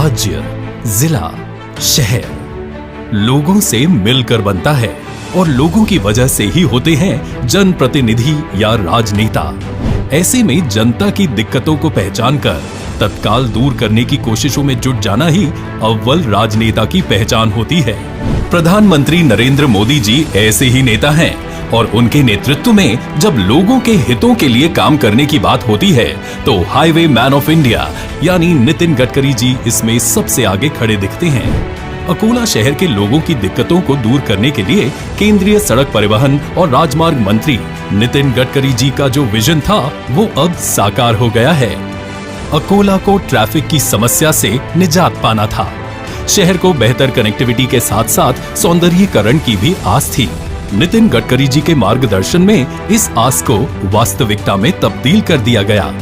राज्य, जिला, शहर लोगों से मिलकर बनता है और लोगों की वजह से ही होते हैं जनप्रतिनिधि या राजनेता। ऐसे में जनता की दिक्कतों को पहचान कर तत्काल दूर करने की कोशिशों में जुट जाना ही अव्वल राजनेता की पहचान होती है। प्रधानमंत्री नरेंद्र मोदी जी ऐसे ही नेता हैं और उनके नेतृत्व में जब लोगों के हितों के लिए काम करने की बात होती है तो हाईवे मैन ऑफ इंडिया यानी नितिन गडकरी जी इसमें सबसे आगे खड़े दिखते हैं। अकोला शहर के लोगों की दिक्कतों को दूर करने के लिए केंद्रीय सड़क परिवहन और राजमार्ग मंत्री नितिन गडकरी जी का जो विजन था वो अब साकार हो गया है। अकोला को ट्रैफिक की समस्या से निजात पाना था। शहर को बेहतर कनेक्टिविटी के साथ साथ सौंदर्यीकरण की भी आस थी। नितिन गडकरी जी के मार्गदर्शन में इस आस को वास्तविकता में तब्दील कर दिया गया।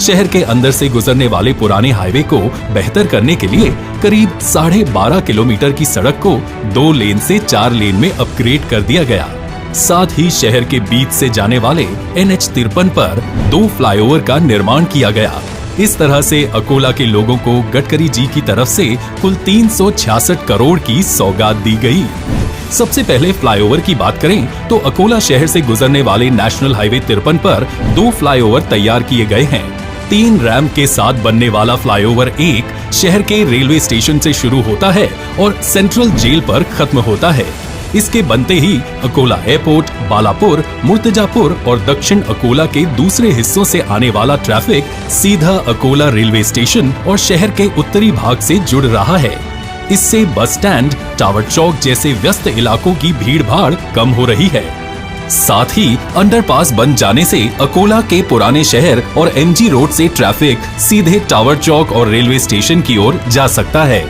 शहर के अंदर से गुजरने वाले पुराने हाईवे को बेहतर करने के लिए करीब 12.5 किलोमीटर की सड़क को 2 लेन से 4 लेन में अपग्रेड कर दिया गया। साथ ही शहर के बीच से जाने वाले NH-53 पर 2 फ्लाईओवर का निर्माण किया गया। इस तरह से अकोला के लोगों को गडकरी जी की तरफ से कुल 366 करोड़ की सौगात दी गई। सबसे पहले फ्लाईओवर की बात करें तो अकोला शहर से गुजरने वाले नेशनल हाईवे 53 पर 2 फ्लाईओवर तैयार किए गए हैं। 3 रैम्प के साथ बनने वाला फ्लाईओवर एक शहर के रेलवे स्टेशन से शुरू होता है और सेंट्रल जेल पर खत्म होता है। इसके बनते ही अकोला एयरपोर्ट, बालापुर, मुर्तजापुर और दक्षिण अकोला के दूसरे हिस्सों से आने वाला ट्रैफिक सीधा अकोला रेलवे स्टेशन और शहर के उत्तरी भाग से जुड़ रहा है। इससे बस स्टैंड, टावर चौक जैसे व्यस्त इलाकों की भीड़-भाड़ कम हो रही है। साथ ही अंडरपास बन जाने से अकोला के पुराने शहर और MG रोड से ट्रैफिक सीधे टावर चौक और रेलवे स्टेशन की ओर जा सकता है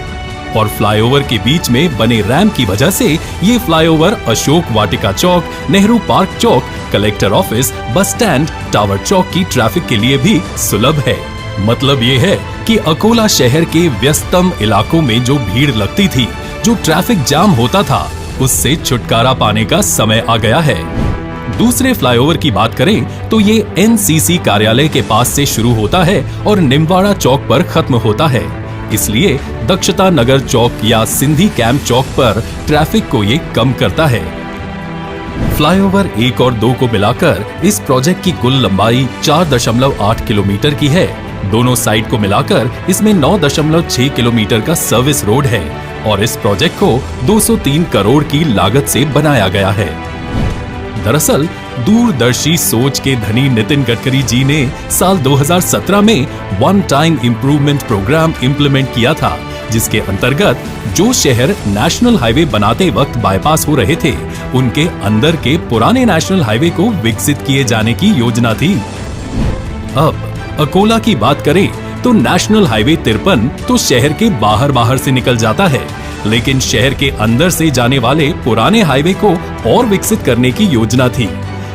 और फ्लाईओवर के बीच में बने रैम्प की वजह से ये फ्लाईओवर अशोक वाटिका चौक, नेहरू पार्क चौक, collector office, bus stand, tower चौक की ट्रैफिक के लिए भी सुलभ है। मतलब ये है कि अकोला शहर के व्यस्तम इलाकों में जो भीड़ लगती थी, जो ट्रैफिक जाम होता था, उससे छुटकारा पाने का समय आ गया है। दूसरे फ्लाईओवर की बात करें तो ये NCC कार्यालय के पास से शुरू होता है और निमवाड़ा चौक पर खत्म होता है। इसलिए दक्षता नगर चौक या सिंधी कैंप चौक पर ट्रैफिक को ये कम करता है। फ्लाईओवर 1 और 2 को मिलाकर इस प्रोजेक्ट की कुल लंबाई 4.8 किलोमीटर की है। दोनों साइड को मिलाकर इसमें 9.6 किलोमीटर का सर्विस रोड है और इस प्रोजेक्ट को 203 करोड़ की लागत से बनाया गया है। दरअसल दूरदर्शी सोच के धनी नितिन गडकरी जी ने साल 2017 में one time improvement programme implement किया था, जिसके अंतर्गत जो शहर नेशनल हाईवे बनाते वक्त बाईपास हो रहे थे, उनके अंदर के पुराने नेशनल हाईवे को विकसित किए जाने की योजना थी। अब अकोला की बात करें तो नेशनल हाईवे 53 तो शहर के बाहर से निकल जाता है, लेकिन शहर के अंदर से जाने वाले पुराने हाईवे को और विकसित करने की योजना थी।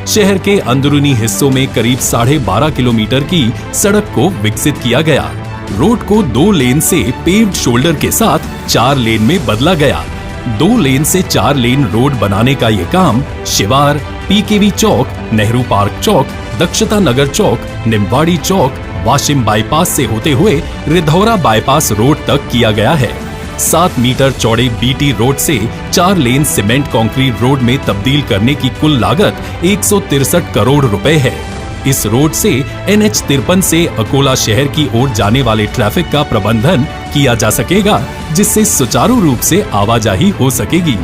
शहर के अंदरूनी हिस्सों में करीब 12.5 किलोमीटर की सड़क को विकसित किया गया। रोड को 2 लेन से पेव्ड शोल्डर के साथ 4 लेन में बदला गया। 2 लेन से 4 लेन रोड बनाने का ये काम शिवार, PKV चौक, नेहरू पार्क चौक, दक्षता नगर चौक, निमवाड़ी चौक, वाशिम बाईपास से होते हुए रिधौरा बाईपास रोड तक किया गया है। 7 मीटर चौड़े BT रोड से 4 लेन सीमेंट कंक्रीट रोड में तब्दील करने की कुल लागत 163 करोड़ रुपए है। इस रोड से NH-53 से अकोला शहर की ओर जाने वाले ट्रैफिक का प्रबंधन किया जा सकेगा, जिससे सुचारू रूप से आवाजाही हो सकेगी।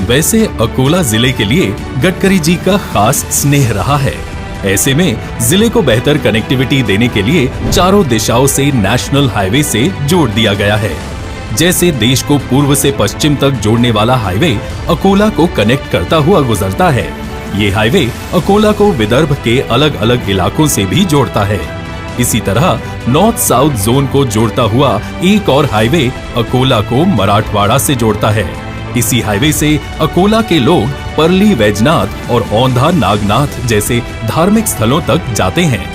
वैसे अकोला जिले के लिए गडकरी जी का खास स्नेह रहा है। ऐसे में जिले को बेहतर कनेक्टिविटी देने के लिए चारों दिशाओं से नेशनल हाईवे से जोड़ दिया गया है। जैसे देश को पूर्व से पश्चिम तक जोड़ने वाला हाईवे अकोला को कनेक्ट करता हुआ गुजरता है, ये हाईवे अकोला को विदर्भ के अलग अलग इलाकों से भी जोड़ता है। इसी तरह नॉर्थ साउथ जोन को जोड़ता हुआ एक और हाईवे अकोला को मराठवाड़ा से जोड़ता है। इसी हाईवे से अकोला के लोग परली वैजनाथ और औंधा नागनाथ जैसे धार्मिक स्थलों तक जाते हैं।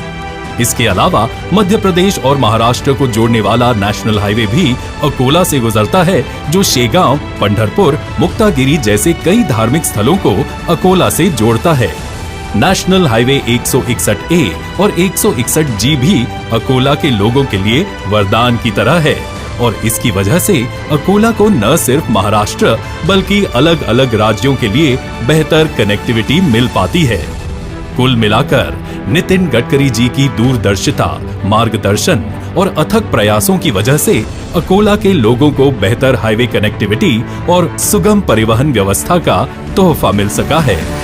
इसके अलावा मध्य प्रदेश और महाराष्ट्र को जोड़ने वाला नेशनल हाईवे भी अकोला से गुजरता है, जो शेगांव, पंढरपुर, मुक्तागिरी जैसे कई धार्मिक स्थलों को अकोला से जोड़ता है। नेशनल हाईवे 161A और 161G भी अकोला के लोगों के लिए वरदान की तरह है और इसकी वजह से अकोला को न सिर्फ महाराष्ट्र बल्कि अलग अलग राज्यों के लिए बेहतर कनेक्टिविटी मिल पाती है। कुल मिलाकर नितिन गडकरी जी की दूरदर्शिता, मार्गदर्शन और अथक प्रयासों की वजह से अकोला के लोगों को बेहतर हाईवे कनेक्टिविटी और सुगम परिवहन व्यवस्था का तोहफा मिल सका है।